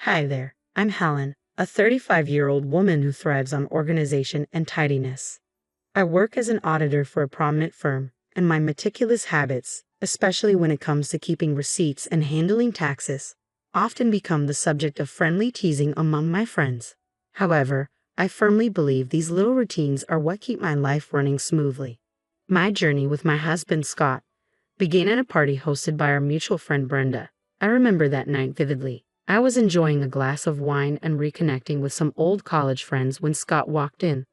Hi there, I'm Helen, a 35-year-old woman who thrives on organization and tidiness. I work as an auditor for a prominent firm, and my meticulous habits, especially when it comes to keeping receipts and handling taxes, often become the subject of friendly teasing among my friends. However, I firmly believe these little routines are what keep my life running smoothly. My journey with my husband Scott began at a party hosted by our mutual friend Brenda. I remember that night vividly. I was enjoying a glass of wine and reconnecting with some old college friends when Scott walked in.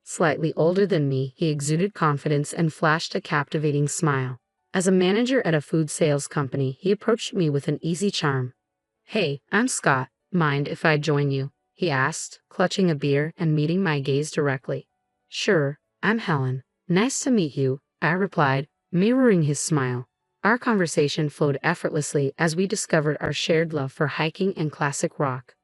Slightly older than me, he exuded confidence and flashed a captivating smile. As a manager at a food sales company, he approached me with an easy charm. "Hey, I'm Scott. Mind if I join you?" he asked, clutching a beer and meeting my gaze directly. "Sure, I'm Helen. Nice to meet you," I replied, mirroring his smile. Our conversation flowed effortlessly as we discovered our shared love for hiking and classic rock.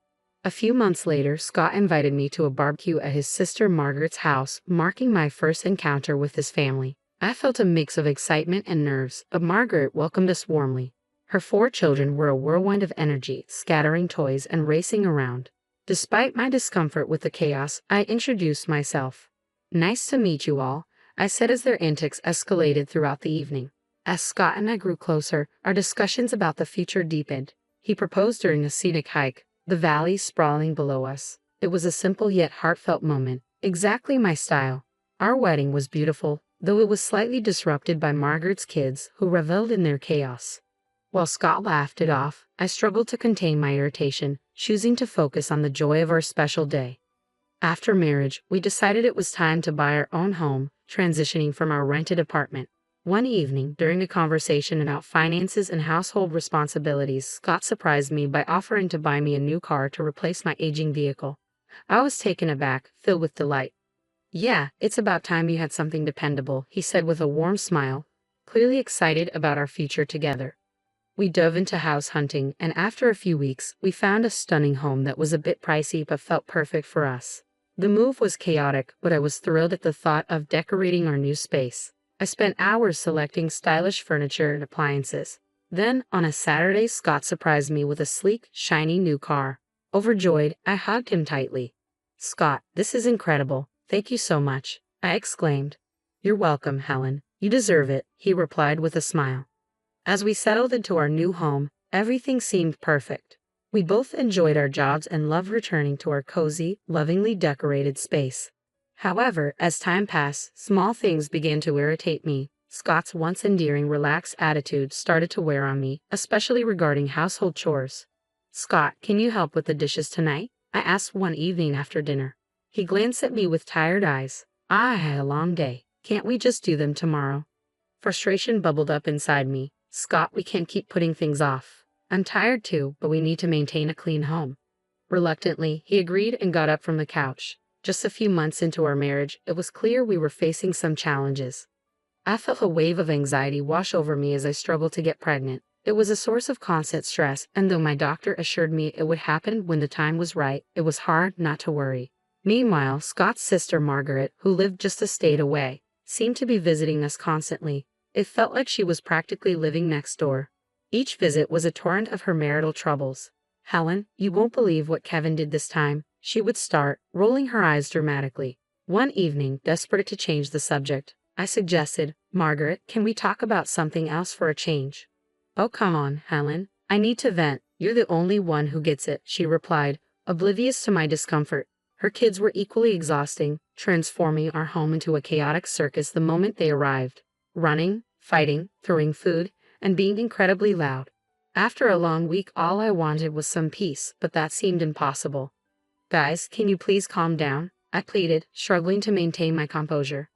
A few months later, Scott invited me to a barbecue at his sister Margaret's house, marking my first encounter with his family. I felt a mix of excitement and nerves, but Margaret welcomed us warmly. Her 4 children were a whirlwind of energy, scattering toys and racing around. Despite my discomfort with the chaos, I introduced myself. "Nice to meet you all," I said as their antics escalated throughout the evening. As Scott and I grew closer, our discussions about the future deepened. He proposed during a scenic hike, the valley sprawling below us. It was a simple yet heartfelt moment, exactly my style. Our wedding was beautiful, though it was slightly disrupted by Margaret's kids, who reveled in their chaos. While Scott laughed it off, I struggled to contain my irritation, choosing to focus on the joy of our special day. After marriage, we decided it was time to buy our own home, transitioning from our rented apartment. One evening, during a conversation about finances and household responsibilities, Scott surprised me by offering to buy me a new car to replace my aging vehicle. I was taken aback, filled with delight. "Yeah, it's about time you had something dependable," he said with a warm smile, clearly excited about our future together. We dove into house hunting, and after a few weeks, we found a stunning home that was a bit pricey but felt perfect for us. The move was chaotic, but I was thrilled at the thought of decorating our new space. I spent hours selecting stylish furniture and appliances. Then, on a Saturday, Scott surprised me with a sleek, shiny new car. Overjoyed, I hugged him tightly. "Scott, this is incredible. Thank you so much," I exclaimed. "You're welcome, Helen. You deserve it," he replied with a smile. As we settled into our new home, everything seemed perfect. We both enjoyed our jobs and loved returning to our cozy, lovingly decorated space. However, as time passed, small things began to irritate me. Scott's once endearing, relaxed attitude started to wear on me, especially regarding household chores. "Scott, can you help with the dishes tonight?" I asked one evening after dinner. He glanced at me with tired eyes. "I had a long day. Can't we just do them tomorrow?" Frustration bubbled up inside me. "Scott, we can't keep putting things off. I'm tired too, but we need to maintain a clean home." Reluctantly, he agreed and got up from the couch. Just a few months into our marriage, it was clear we were facing some challenges. I felt a wave of anxiety wash over me as I struggled to get pregnant. It was a source of constant stress, and though my doctor assured me it would happen when the time was right, it was hard not to worry. Meanwhile, Scott's sister Margaret, who lived just a state away, seemed to be visiting us constantly. It felt like she was practically living next door. Each visit was a torrent of her marital troubles. "Helen, you won't believe what Kevin did this time," she would start, rolling her eyes dramatically. One evening, desperate to change the subject, I suggested, "Margaret, can we talk about something else for a change?" "Oh, come on, Helen. I need to vent. You're the only one who gets it," she replied, oblivious to my discomfort. Her kids were equally exhausting, transforming our home into a chaotic circus the moment they arrived. Running, fighting, throwing food, and being incredibly loud. After a long week, all I wanted was some peace, but that seemed impossible. "Guys, can you please calm down?" I pleaded, struggling to maintain my composure.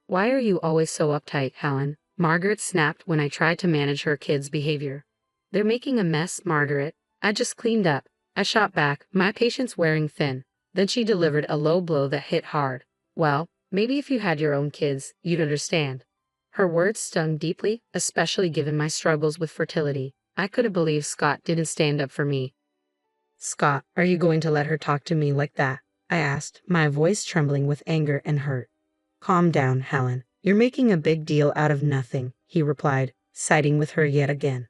"Why are you always so uptight, Helen?" Margaret snapped when I tried to manage her kids' behavior. "They're making a mess, Margaret. I just cleaned up." I shot back, my patience wearing thin. Then she delivered a low blow that hit hard. "Well, maybe if you had your own kids, you'd understand." Her words stung deeply, especially given my struggles with fertility. I couldn't believe Scott didn't stand up for me. "Scott, are you going to let her talk to me like that?" I asked, my voice trembling with anger and hurt. "Calm down, Helen. You're making a big deal out of nothing," he replied, siding with her yet again.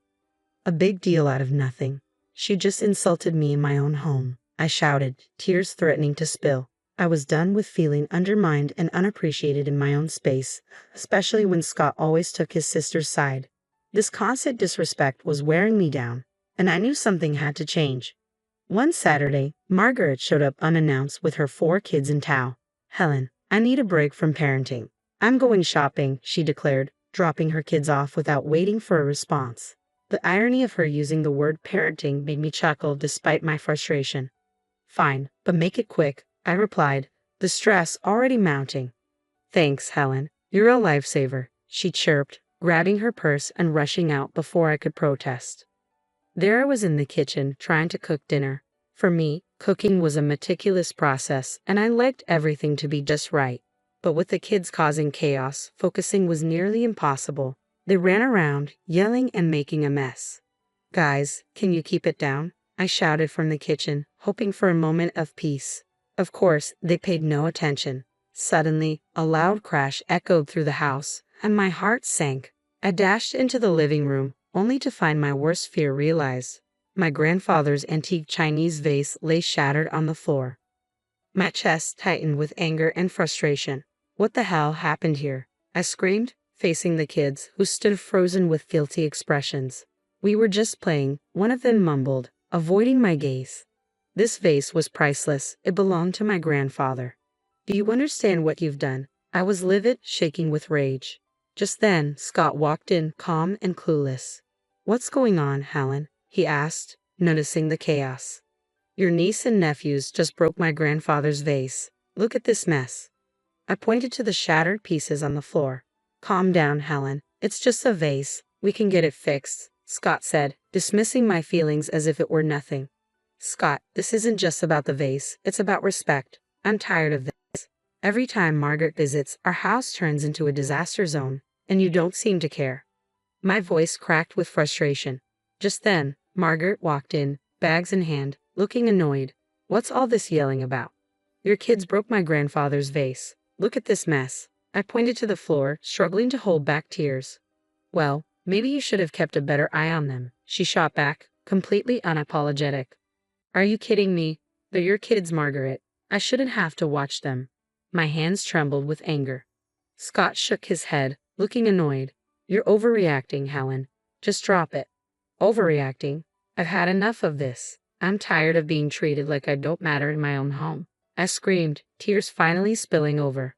"A big deal out of nothing." She just insulted me in my own home, I shouted, tears threatening to spill. I was done with feeling undermined and unappreciated in my own space, especially when Scott always took his sister's side. This constant disrespect was wearing me down, and I knew something had to change. One Saturday, Margaret showed up unannounced with her 4 kids in tow. "Helen, I need a break from parenting. I'm going shopping," she declared, dropping her kids off without waiting for a response. The irony of her using the word parenting made me chuckle despite my frustration. "Fine, but make it quick," I replied, the stress already mounting. "Thanks, Helen. You're a lifesaver," she chirped, grabbing her purse and rushing out before I could protest. There I was in the kitchen trying to cook dinner. For me, cooking was a meticulous process, and I liked everything to be just right. But with the kids causing chaos, focusing was nearly impossible. They ran around, yelling and making a mess. "Guys, can you keep it down?" I shouted from the kitchen, hoping for a moment of peace. Of course, they paid no attention. Suddenly, a loud crash echoed through the house, and my heart sank. I dashed into the living room, only to find my worst fear realized. My grandfather's antique Chinese vase lay shattered on the floor. My chest tightened with anger and frustration. What the hell happened here? I screamed, facing the kids, who stood frozen with guilty expressions. "We were just playing," one of them mumbled, avoiding my gaze. "This vase was priceless. It belonged to my grandfather." "Do you understand what you've done?" I was livid, shaking with rage. Just then, Scott walked in, calm and clueless. "What's going on, Helen?" he asked, noticing the chaos. "Your niece and nephews just broke my grandfather's vase. Look at this mess." I pointed to the shattered pieces on the floor. "Calm down, Helen. It's just a vase. We can get it fixed," Scott said, dismissing my feelings as if it were nothing. "Scott, this isn't just about the vase. It's about respect. I'm tired of this. Every time Margaret visits, our house turns into a disaster zone, and you don't seem to care." My voice cracked with frustration. Just then, Margaret walked in, bags in hand, looking annoyed. "What's all this yelling about?" "Your kids broke my grandfather's vase. Look at this mess." I pointed to the floor, struggling to hold back tears. "Well, maybe you should have kept a better eye on them," she shot back, completely unapologetic. "Are you kidding me? They're your kids, Margaret. I shouldn't have to watch them." My hands trembled with anger. Scott shook his head, looking annoyed. "You're overreacting, Helen. Just drop it." "Overreacting? I've had enough of this. I'm tired of being treated like I don't matter in my own home," I screamed, tears finally spilling over.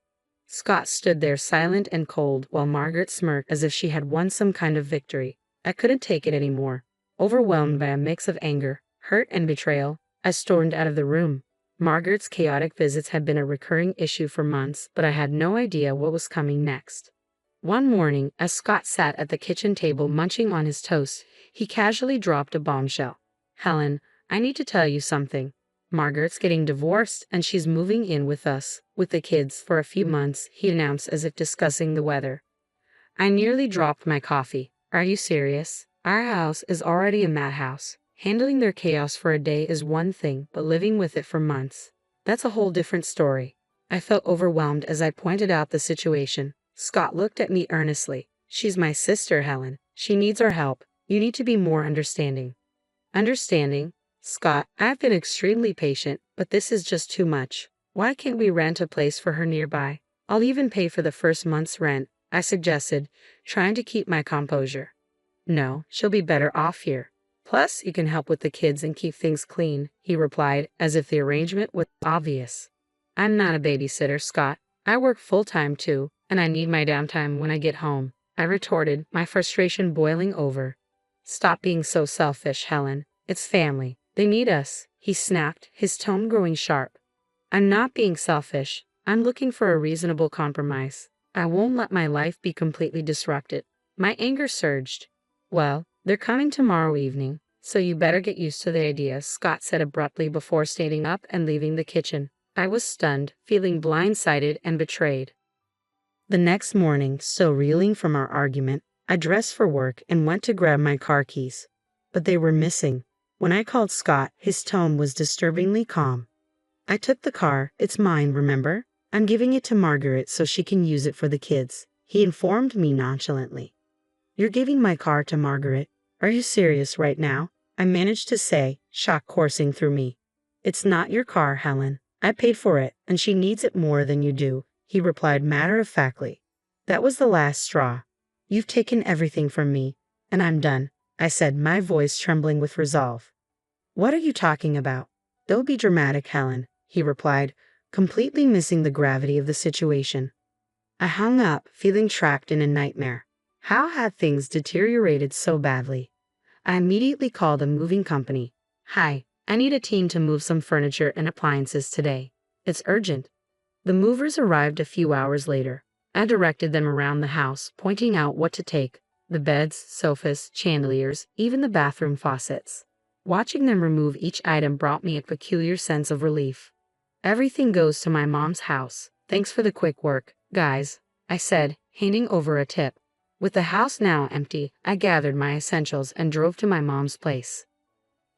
Scott stood there silent and cold while Margaret smirked as if she had won some kind of victory. I couldn't take it anymore. Overwhelmed by a mix of anger, hurt, and betrayal, I stormed out of the room. Margaret's chaotic visits had been a recurring issue for months, but I had no idea what was coming next. One morning, as Scott sat at the kitchen table munching on his toast, he casually dropped a bombshell. "Helen, I need to tell you something. Margaret's getting divorced, and she's moving in with us, with the kids, for a few months," he announced as if discussing the weather. I nearly dropped my coffee. "Are you serious? Our house is already a madhouse. Handling their chaos for a day is one thing, but living with it for months, that's a whole different story." I felt overwhelmed as I pointed out the situation. Scott looked at me earnestly. "She's my sister, Helen. She needs our help. You need to be more understanding." "Understanding? Scott, I've been extremely patient, but this is just too much. Why can't we rent a place for her nearby? I'll even pay for the first month's rent," I suggested, trying to keep my composure. "No, she'll be better off here. Plus, you can help with the kids and keep things clean," he replied, as if the arrangement was obvious. "I'm not a babysitter, Scott. I work full-time too, and I need my downtime when I get home," I retorted, my frustration boiling over. "Stop being so selfish, Helen. It's family. They need us," he snapped, his tone growing sharp. "I'm not being selfish. I'm looking for a reasonable compromise. I won't let my life be completely disrupted." My anger surged. "Well, they're coming tomorrow evening, so you better get used to the idea," Scott said abruptly before standing up and leaving the kitchen. I was stunned, feeling blindsided and betrayed. The next morning, still reeling from our argument, I dressed for work and went to grab my car keys. But they were missing. When I called Scott, his tone was disturbingly calm. "I took the car. It's mine, remember? I'm giving it to Margaret so she can use it for the kids," he informed me nonchalantly. "You're giving my car to Margaret? Are you serious right now?" I managed to say, shock coursing through me. It's not your car, Helen. I paid for it, and she needs it more than you do, he replied matter-of-factly. That was the last straw. You've taken everything from me, and I'm done, I said, my voice trembling with resolve. What are you talking about? Don't be dramatic, Helen, he replied, completely missing the gravity of the situation. I hung up, feeling trapped in a nightmare. How had things deteriorated so badly? I immediately called a moving company. Hi, I need a team to move some furniture and appliances today. It's urgent. The movers arrived a few hours later. I directed them around the house, pointing out what to take: the beds, sofas, chandeliers, even the bathroom faucets. Watching them remove each item brought me a peculiar sense of relief. Everything goes to my mom's house. Thanks for the quick work, guys, I said, handing over a tip. With the house now empty, I gathered my essentials and drove to my mom's place.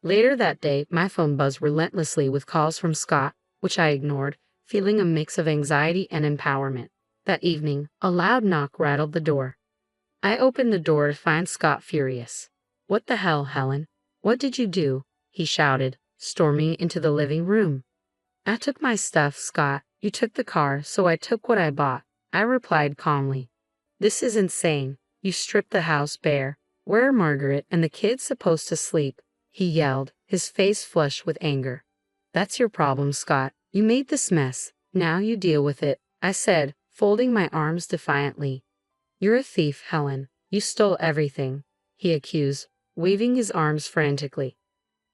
Later that day, my phone buzzed relentlessly with calls from Scott, which I ignored, feeling a mix of anxiety and empowerment. That evening, a loud knock rattled the door. I opened the door to find Scott furious. What the hell, Helen? What did you do? He shouted, storming into the living room. I took my stuff, Scott. You took the car, so I took what I bought, I replied calmly. This is insane. You stripped the house bare. Where are Margaret and the kids supposed to sleep? He yelled, his face flushed with anger. That's your problem, Scott. You made this mess. Now you deal with it, I said, folding my arms defiantly. You're a thief, Helen. You stole everything, he accused, waving his arms frantically.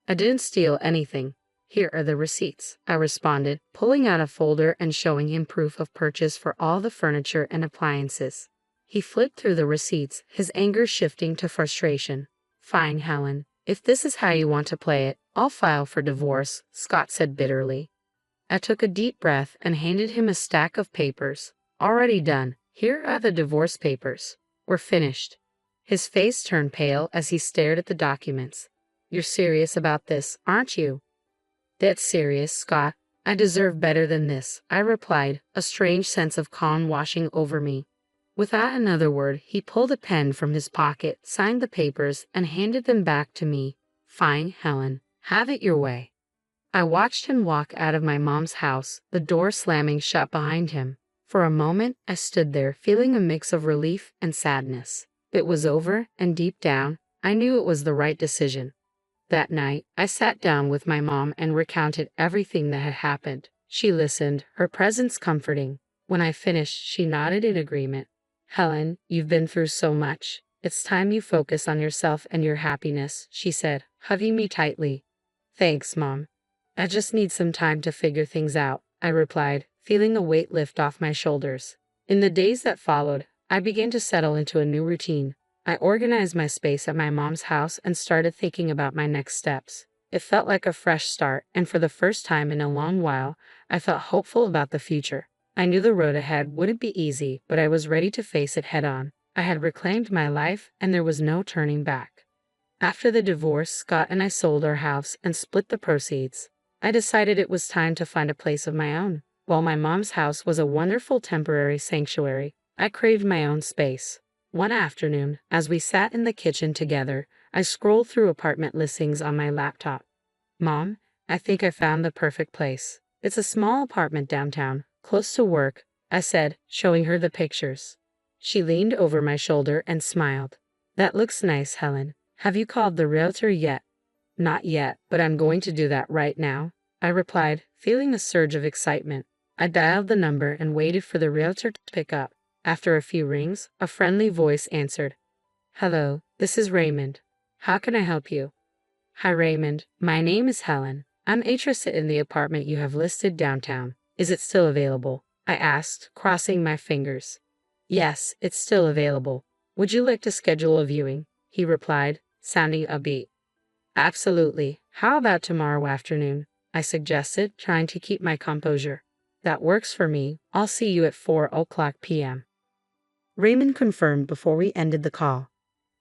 I didn't steal anything. Here are the receipts, I responded, pulling out a folder and showing him proof of purchase for all the furniture and appliances. He flipped through the receipts, his anger shifting to frustration. Fine, Helen. If this is how you want to play it, I'll file for divorce, Scott said bitterly. I took a deep breath and handed him a stack of papers. Already done. Here are the divorce papers. We're finished. His face turned pale as he stared at the documents. You're serious about this, aren't you? Dead serious, Scott. I deserve better than this, I replied, a strange sense of calm washing over me. Without another word, he pulled a pen from his pocket, signed the papers, and handed them back to me. Fine, Helen. Have it your way. I watched him walk out of my mom's house, the door slamming shut behind him. For a moment, I stood there, feeling a mix of relief and sadness. It was over, and deep down, I knew it was the right decision. That night, I sat down with my mom and recounted everything that had happened. She listened, her presence comforting. When I finished, she nodded in agreement. Helen, you've been through so much. It's time you focus on yourself and your happiness, she said, hugging me tightly. Thanks, Mom. I just need some time to figure things out, I replied, feeling a weight lift off my shoulders. In the days that followed, I began to settle into a new routine. I organized my space at my mom's house and started thinking about my next steps. It felt like a fresh start, and for the first time in a long while, I felt hopeful about the future. I knew the road ahead wouldn't be easy, but I was ready to face it head-on. I had reclaimed my life, and there was no turning back. After the divorce, Scott and I sold our house and split the proceeds. I decided it was time to find a place of my own. While my mom's house was a wonderful temporary sanctuary, I craved my own space. One afternoon, as we sat in the kitchen together, I scrolled through apartment listings on my laptop. Mom, I think I found the perfect place. It's a small apartment downtown, close to work, I said, showing her the pictures. She leaned over my shoulder and smiled. That looks nice, Helen. Have you called the realtor yet? Not yet, but I'm going to do that right now, I replied, feeling a surge of excitement. I dialed the number and waited for the realtor to pick up. After a few rings, a friendly voice answered. Hello, this is Raymond. How can I help you? Hi, Raymond. My name is Helen. I'm interested in the apartment you have listed downtown. Is it still available? I asked, crossing my fingers. Yes, it's still available. Would you like to schedule a viewing? He replied, sounding upbeat. Absolutely. How about tomorrow afternoon? I suggested, trying to keep my composure. That works for me. I'll see you at 4:00 p.m. Raymond confirmed before we ended the call.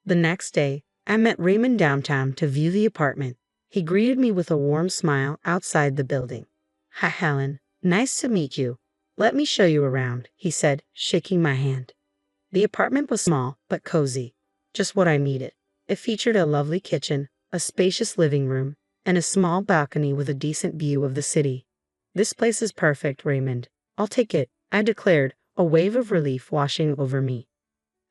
The next day, I met Raymond downtown to view the apartment. He greeted me with a warm smile outside the building. Hi, Helen. Nice to meet you. Let me show you around, he said, shaking my hand. The apartment was small but cozy, just what I needed. It featured a lovely kitchen, a spacious living room, and a small balcony with a decent view of the city. "This place is perfect, Raymond. I'll take it," I declared, a wave of relief washing over me.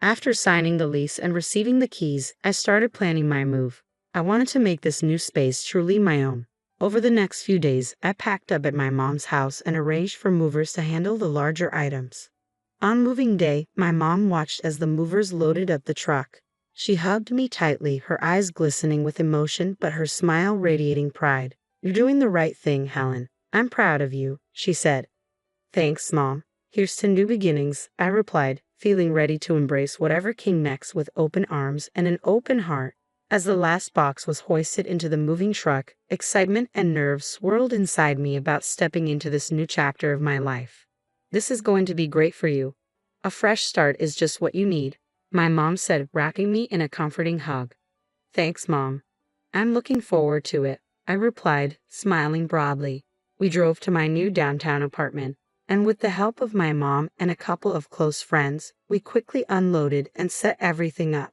After signing the lease and receiving the keys, I started planning my move. I wanted to make this new space truly my own. Over the next few days, I packed up at my mom's house and arranged for movers to handle the larger items. On moving day, my mom watched as the movers loaded up the truck. She hugged me tightly, her eyes glistening with emotion but her smile radiating pride. "You're doing the right thing, Helen. I'm proud of you," she said. "Thanks, Mom. Here's to new beginnings," I replied, feeling ready to embrace whatever came next with open arms and an open heart. As the last box was hoisted into the moving truck, excitement and nerves swirled inside me about stepping into this new chapter of my life. "This is going to be great for you. A fresh start is just what you need," my mom said, wrapping me in a comforting hug. "Thanks, Mom. I'm looking forward to it," I replied, smiling broadly. We drove to my new downtown apartment, and with the help of my mom and a couple of close friends, we quickly unloaded and set everything up.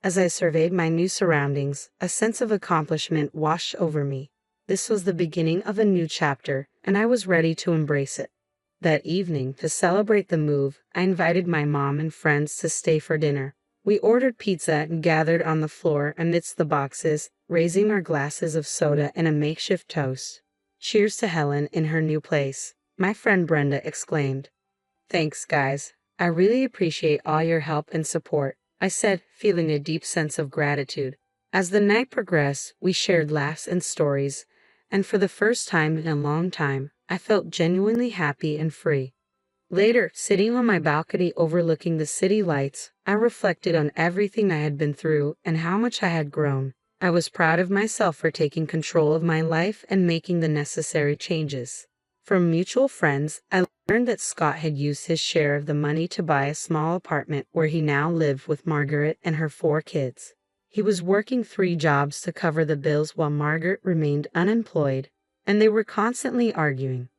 As I surveyed my new surroundings, a sense of accomplishment washed over me. This was the beginning of a new chapter, and I was ready to embrace it. That evening, to celebrate the move, I invited my mom and friends to stay for dinner. We ordered pizza and gathered on the floor amidst the boxes, raising our glasses of soda and a makeshift toast. "Cheers to Helen in her new place," my friend Brenda exclaimed. "Thanks, guys. I really appreciate all your help and support," I said, feeling a deep sense of gratitude. As the night progressed, we shared laughs and stories, and for the first time in a long time, I felt genuinely happy and free. Later, sitting on my balcony overlooking the city lights, I reflected on everything I had been through and how much I had grown. I was proud of myself for taking control of my life and making the necessary changes. From mutual friends, I learned that Scott had used his share of the money to buy a small apartment where he now lived with Margaret and her 4 kids. He was working 3 jobs to cover the bills while Margaret remained unemployed, and they were constantly arguing.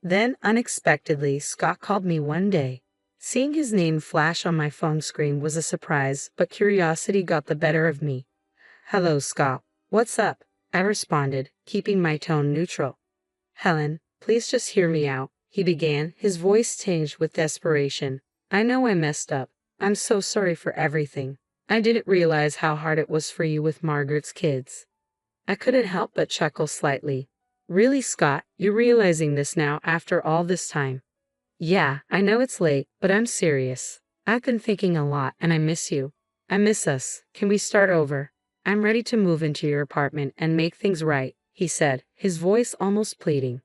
Then, unexpectedly, Scott called me one day. Seeing his name flash on my phone screen was a surprise, but curiosity got the better of me. "Hello, Scott. What's up?" I responded, keeping my tone neutral. "Helen, please just hear me out," he began, his voice tinged with desperation. "I know I messed up. I'm so sorry for everything. I didn't realize how hard it was for you with Margaret's kids." I couldn't help but chuckle slightly. "Really, Scott, you're realizing this now after all this time?" "Yeah, I know it's late, but I'm serious. I've been thinking a lot and I miss you. I miss us. Can we start over? I'm ready to move into your apartment and make things right," he said, his voice almost pleading.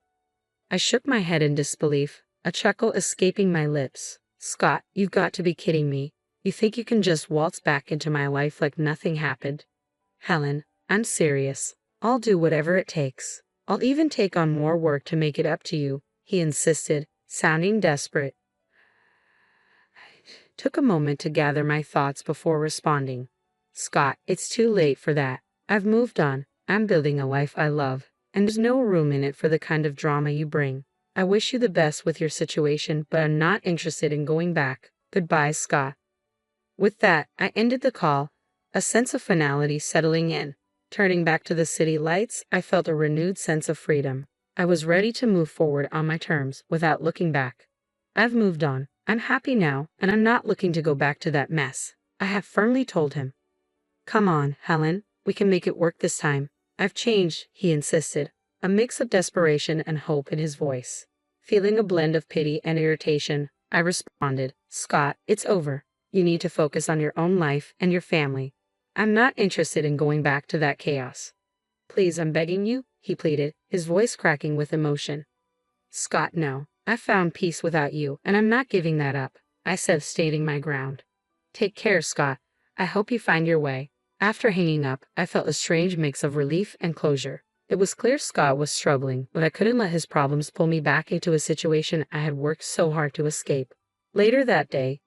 I shook my head in disbelief, a chuckle escaping my lips. "Scott, you've got to be kidding me. You think you can just waltz back into my life like nothing happened?" "Helen, I'm serious. I'll do whatever it takes. I'll even take on more work to make it up to you," he insisted, sounding desperate. I took a moment to gather my thoughts before responding. "Scott, it's too late for that. I've moved on. I'm building a life I love, and there's no room in it for the kind of drama you bring. I wish you the best with your situation, but I'm not interested in going back. Goodbye, Scott." With that, I ended the call, a sense of finality settling in. Turning back to the city lights, I felt a renewed sense of freedom. I was ready to move forward on my terms without looking back. "I've moved on. I'm happy now, and I'm not looking to go back to that mess," I have firmly told him. "Come on, Helen, we can make it work this time. I've changed," he insisted, a mix of desperation and hope in his voice. Feeling a blend of pity and irritation, I responded, "Scott, it's over. You need to focus on your own life and your family. I'm not interested in going back to that chaos." "Please, I'm begging you," he pleaded, his voice cracking with emotion. "Scott, no. I've found peace without you, and I'm not giving that up," I said, stating my ground. "Take care, Scott. I hope you find your way." After hanging up, I felt a strange mix of relief and closure. It was clear Scott was struggling, but I couldn't let his problems pull me back into a situation I had worked so hard to escape. Later that day,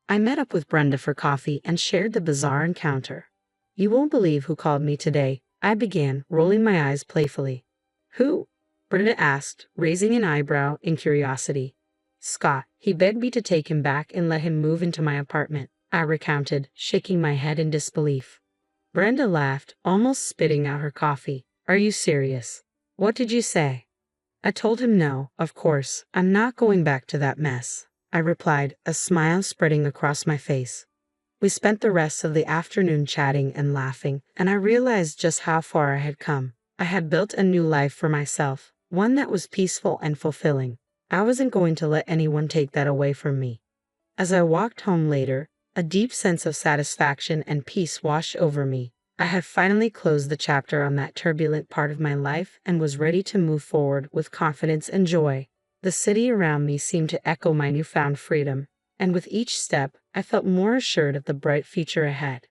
I met up with Brenda for coffee and shared the bizarre encounter. "You won't believe who called me today," I began, rolling my eyes playfully. "Who?" Brenda asked, raising an eyebrow in curiosity. "Scott. He begged me to take him back and let him move into my apartment," I recounted, shaking my head in disbelief. Brenda laughed, almost spitting out her coffee. Are you serious? What did you say? I told him no, of course, I'm not going back to that mess, I replied, a smile spreading across my face. We spent the rest of the afternoon chatting and laughing, and I realized just how far I had come. I had built a new life for myself, one that was peaceful and fulfilling. I wasn't going to let anyone take that away from me. As I walked home later, a deep sense of satisfaction and peace washed over me. I had finally closed the chapter on that turbulent part of my life and was ready to move forward with confidence and joy. The city around me seemed to echo my newfound freedom, and with each step, I felt more assured of the bright future ahead.